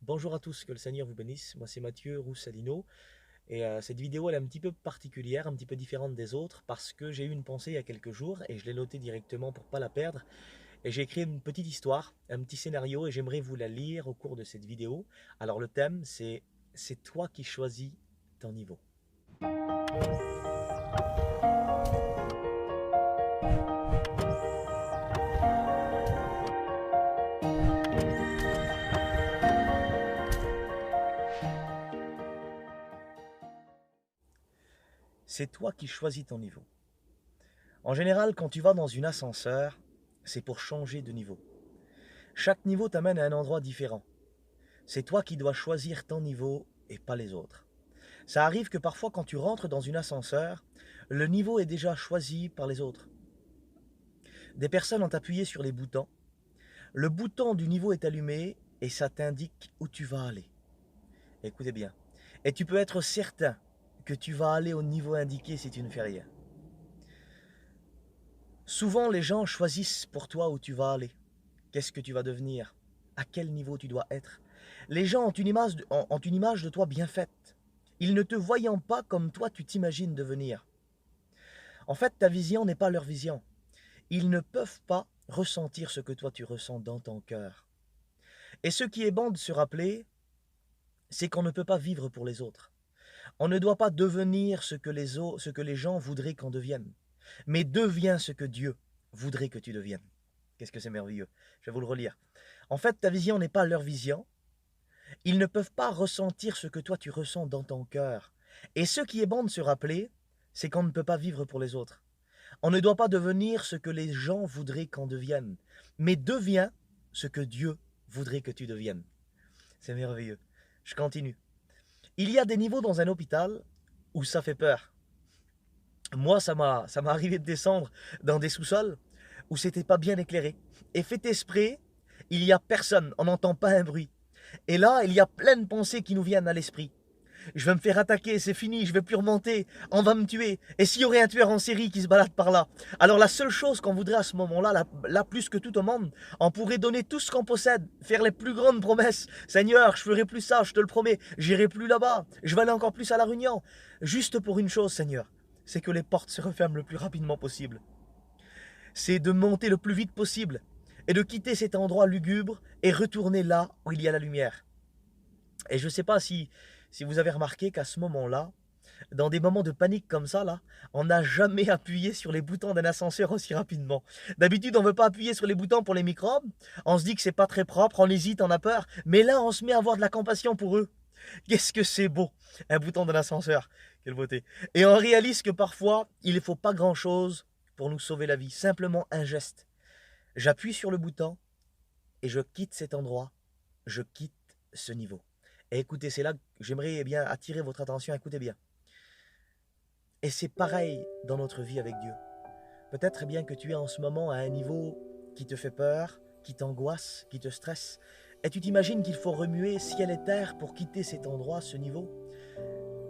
Bonjour à tous, que le Seigneur vous bénisse. Moi c'est Mathieu Roussalino et cette vidéo elle est un petit peu particulière, un petit peu différente des autres parce que j'ai eu une pensée il y a quelques jours et je l'ai notée directement pour ne pas la perdre. Et j'ai écrit une petite histoire, un petit scénario et j'aimerais vous la lire au cours de cette vidéo. Alors le thème c'est toi qui choisis ton niveau. C'est toi qui choisis ton niveau. En général, quand tu vas dans une ascenseur, c'est pour changer de niveau. Chaque niveau t'amène à un endroit différent. C'est toi qui dois choisir ton niveau et pas les autres. Ça arrive que parfois quand tu rentres dans une ascenseur, le niveau est déjà choisi par les autres. Des personnes ont appuyé sur les boutons. Le bouton du niveau est allumé et ça t'indique où tu vas aller. Écoutez bien. Et tu peux être certain que tu vas aller au niveau indiqué si tu ne fais rien. Souvent les gens choisissent pour toi où tu vas aller. Qu'est-ce que tu vas devenir? À quel niveau tu dois être? Les gens ont une image de toi bien faite. Ils ne te voyant pas comme toi tu t'imagines devenir. En fait, ta vision n'est pas leur vision. Ils ne peuvent pas ressentir ce que toi tu ressens dans ton cœur. Et ce qui est bon de se rappeler, c'est qu'on ne peut pas vivre pour les autres. On ne doit pas devenir ce que les gens voudraient qu'on devienne, mais deviens ce que Dieu voudrait que tu deviennes. Qu'est-ce que c'est merveilleux. Je vais vous le relire. En fait, ta vision n'est pas leur vision. Ils ne peuvent pas ressentir ce que toi tu ressens dans ton cœur. Et ce qui est bon de se rappeler, c'est qu'on ne peut pas vivre pour les autres. On ne doit pas devenir ce que les gens voudraient qu'on devienne, mais deviens ce que Dieu voudrait que tu deviennes. C'est merveilleux. Je continue. Il y a des niveaux dans un hôpital où ça fait peur. Moi, ça m'est arrivé de descendre dans des sous-sols où c'était pas bien éclairé. Et fait exprès, il y a personne, on n'entend pas un bruit. Et là, il y a plein de pensées qui nous viennent à l'esprit. Je vais me faire attaquer, c'est fini, je vais plus remonter, on va me tuer. Et s'il y aurait un tueur en série qui se balade par là? Alors la seule chose qu'on voudrait à ce moment-là, là plus que tout au monde, on pourrait donner tout ce qu'on possède, faire les plus grandes promesses. Seigneur, je ferai plus ça, je te le promets, j'irai plus là-bas, je vais aller encore plus à la Réunion. Juste pour une chose, Seigneur, c'est que les portes se referment le plus rapidement possible. C'est de monter le plus vite possible et de quitter cet endroit lugubre et retourner là où il y a la lumière. Et je ne sais pas si vous avez remarqué qu'à ce moment-là, dans des moments de panique comme ça, là, on n'a jamais appuyé sur les boutons d'un ascenseur aussi rapidement. D'habitude, on ne veut pas appuyer sur les boutons pour les microbes. On se dit que c'est pas très propre, on hésite, on a peur. Mais là, on se met à avoir de la compassion pour eux. Qu'est-ce que c'est beau, un bouton d'un ascenseur. Quelle beauté. Et on réalise que parfois, il ne faut pas grand-chose pour nous sauver la vie. Simplement un geste. J'appuie sur le bouton et je quitte cet endroit. Je quitte ce niveau. Et écoutez, c'est là que j'aimerais bien attirer votre attention. Écoutez bien. Et c'est pareil dans notre vie avec Dieu. Peut-être bien que tu es en ce moment à un niveau qui te fait peur, qui t'angoisse, qui te stresse, et tu t'imagines qu'il faut remuer ciel et terre pour quitter cet endroit, ce niveau.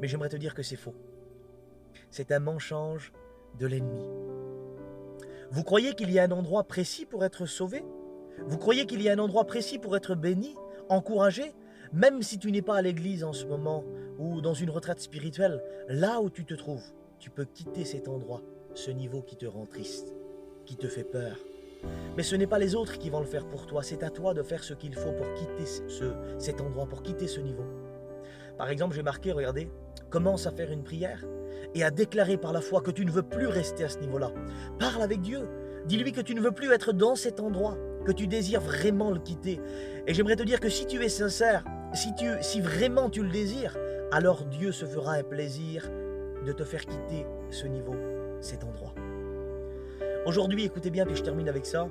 Mais j'aimerais te dire que c'est faux. C'est un mensonge de l'ennemi. Vous croyez qu'il y a un endroit précis pour être sauvé? Vous croyez qu'il y a un endroit précis pour être béni, encouragé? Même si tu n'es pas à l'église en ce moment ou dans une retraite spirituelle, là où tu te trouves, tu peux quitter cet endroit, ce niveau qui te rend triste, qui te fait peur. Mais ce n'est pas les autres qui vont le faire pour toi, c'est à toi de faire ce qu'il faut pour quitter cet endroit, pour quitter ce niveau. Par exemple, j'ai marqué, regardez, commence à faire une prière et à déclarer par la foi que tu ne veux plus rester à ce niveau-là. Parle avec Dieu, dis-lui que tu ne veux plus être dans cet endroit, que tu désires vraiment le quitter. Et j'aimerais te dire que si tu es sincère, si vraiment tu le désires, alors Dieu se fera un plaisir de te faire quitter ce niveau, cet endroit. Aujourd'hui, écoutez bien, puis je termine avec ça.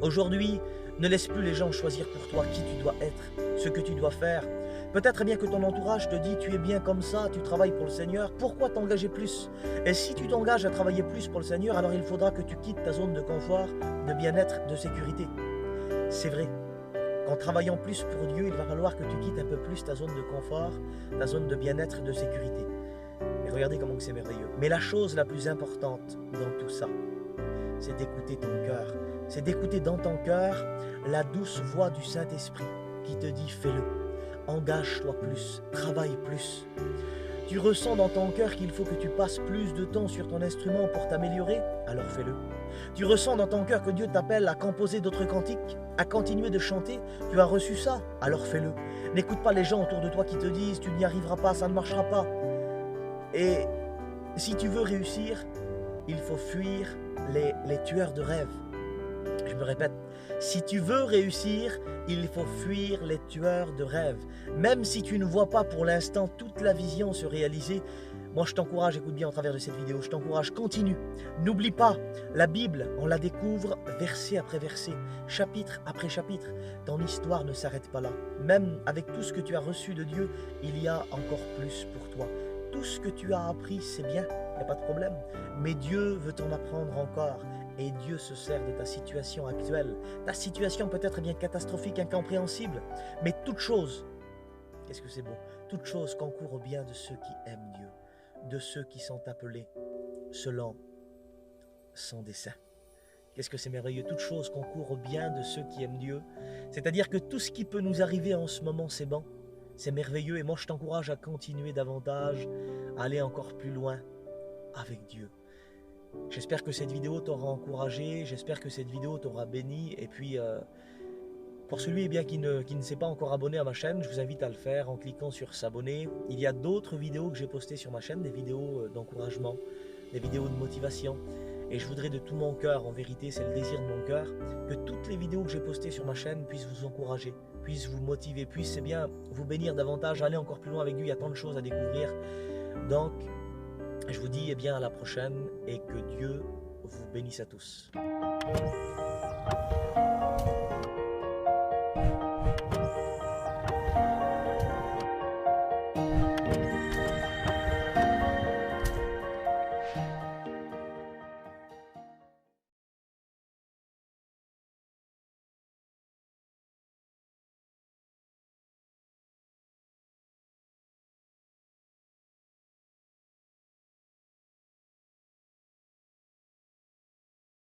Aujourd'hui, ne laisse plus les gens choisir pour toi qui tu dois être, ce que tu dois faire. Peut-être bien que ton entourage te dit tu es bien comme ça, tu travailles pour le Seigneur, pourquoi t'engager plus? Et si tu t'engages à travailler plus pour le Seigneur, alors il faudra que tu quittes ta zone de confort, de bien-être, de sécurité. C'est vrai, qu'en travaillant plus pour Dieu, il va falloir que tu quittes un peu plus ta zone de confort, ta zone de bien-être, de sécurité. Et regardez comment c'est merveilleux. Mais la chose la plus importante dans tout ça, c'est d'écouter ton cœur. C'est d'écouter dans ton cœur la douce voix du Saint-Esprit qui te dit fais-le. engage-toi plus, travaille plus. Tu ressens dans ton cœur qu'il faut que tu passes plus de temps sur ton instrument pour t'améliorer, alors fais-le. Tu ressens dans ton cœur que Dieu t'appelle à composer d'autres cantiques, à continuer de chanter, tu as reçu ça, alors fais-le. N'écoute pas les gens autour de toi qui te disent tu n'y arriveras pas, ça ne marchera pas. Et si tu veux réussir, il faut fuir les tueurs de rêves. Je me répète, si tu veux réussir, il faut fuir les tueurs de rêves. Même si tu ne vois pas pour l'instant toute la vision se réaliser, moi je t'encourage, écoute bien au travers de cette vidéo, je t'encourage, continue. N'oublie pas, la Bible, on la découvre verset après verset, chapitre après chapitre. Ton histoire ne s'arrête pas là. Même avec tout ce que tu as reçu de Dieu, il y a encore plus pour toi. Tout ce que tu as appris, c'est bien, il n'y a pas de problème. Mais Dieu veut t'en apprendre encore. Et Dieu se sert de ta situation actuelle. Ta situation peut-être bien catastrophique, incompréhensible. Mais toute chose, qu'est-ce que c'est beau, toute chose concourt au bien de ceux qui aiment Dieu, de ceux qui sont appelés selon son dessein. Qu'est-ce que c'est merveilleux, toute chose concourt au bien de ceux qui aiment Dieu. C'est-à-dire que tout ce qui peut nous arriver en ce moment, c'est bon, c'est merveilleux. Et moi, je t'encourage à continuer davantage, à aller encore plus loin avec Dieu. J'espère que cette vidéo t'aura encouragé, j'espère que cette vidéo t'aura béni. Et puis, pour celui qui ne s'est pas encore abonné à ma chaîne, je vous invite à le faire en cliquant sur s'abonner. Il y a d'autres vidéos que j'ai postées sur ma chaîne, des vidéos d'encouragement, des vidéos de motivation. Et je voudrais de tout mon cœur, en vérité, c'est le désir de mon cœur, que toutes les vidéos que j'ai postées sur ma chaîne puissent vous encourager, puissent vous motiver, puissent vous bénir davantage, aller encore plus loin avec Dieu. Il y a tant de choses à découvrir. Donc, je vous dis à la prochaine et que Dieu vous bénisse à tous.